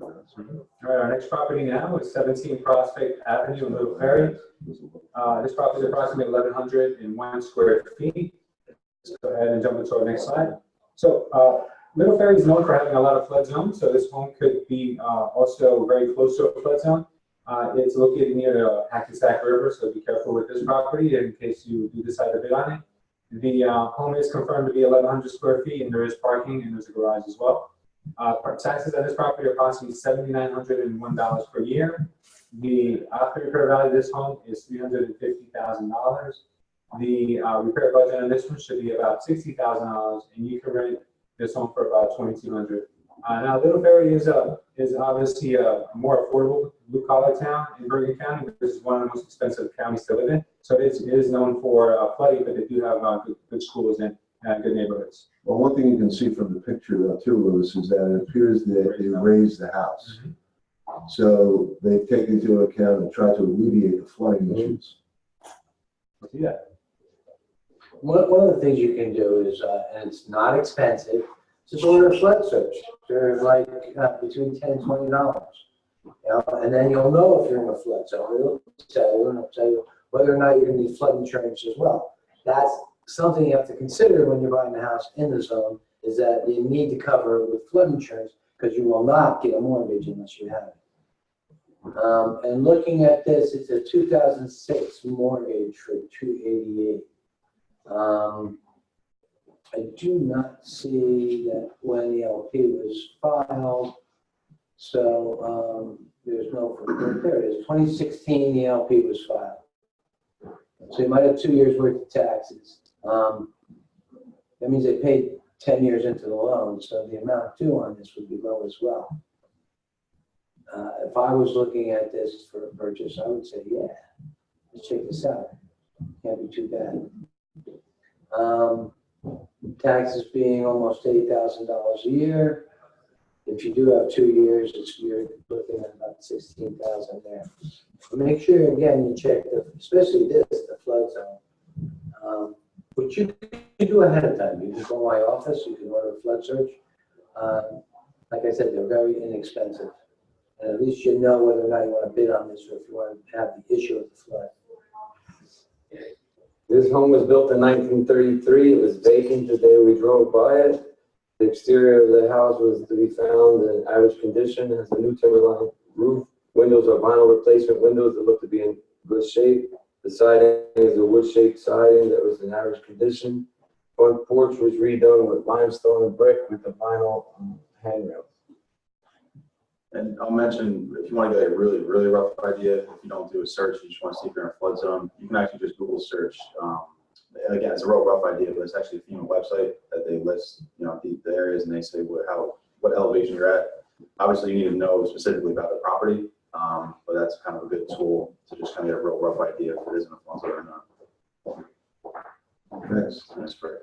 All right, our next property now is 17 Prospect Avenue in Little Ferry. This property is approximately 1,101 square feet. Let's go ahead and jump into our next slide. So Little Ferry is known for having a lot of flood zones, so this home could be also very close to a flood zone. It's located near the Hackensack River, so be careful with this property in case you do decide to bid on it. The home is confirmed to be 1,100 square feet, and there is parking and there's a garage as well. Taxes on this property are approximately $7,901 per year. The after repair value of this home is $350,000. The repair budget on this one should be about $60,000, and you can rent this home for about $2,200. Now, Little Ferry is obviously a more affordable blue-collar town in Bergen County. This is one of the most expensive counties to live in. So it is known for flooding, but they do have good schools and good neighborhoods. Well, one thing you can see from the picture, though, too, Louis, is that it appears that they raised the house. Mm-hmm. So they've taken into account and tried to alleviate the flooding issues. Yeah. One of the things you can do is, and it's not expensive, just order a flood search. They're like between $10 and $20. You know, and then you'll know if you're in a flood zone. It'll tell you whether or not you're going to need flood insurance as well. That's something you have to consider when you're buying a house in the zone, is that you need to cover it with flood insurance, because you will not get a mortgage unless you have it. And looking at this, it's a 2006 mortgage for $288. I do not see that when the LP was filed, so there's no, there it is, 2016 the LP was filed. So you might have 2 years worth of taxes. That means they paid 10 years into the loan, so the amount due on this would be low as well. If I was looking at this for a purchase, I would say, yeah, let's check this out. Can't be too bad. Taxes being almost $8,000 a year. If you do have 2 years, you're looking at about $16,000 there. But make sure, again, you check, especially the flood zone, which you can do ahead of time. You can go to my office, you can order a flood search. Like I said, they're very inexpensive. And at least you know whether or not you want to bid on this, or if you want to have the issue of the flood. This home was built in 1933. It was vacant the day we drove by it. The exterior of the house was to be found in average condition. It has a new timberline roof. Windows are vinyl replacement windows that look to be in good shape. The siding is a wood-shaped siding that was in average condition. Front porch was redone with limestone and brick with the vinyl handrails. And I'll mention, if you want to get a really, really rough idea, if you don't do a search, you just want to see if you're in a flood zone, you can actually just Google search. Again, it's a real rough idea, but it's actually a FEMA website that they list, you know, the areas, and they say what elevation you're at. Obviously, you need to know specifically about the property, but that's kind of a good tool to just kind of get a real rough idea if it is in a flood zone or not. Thanks. That's great.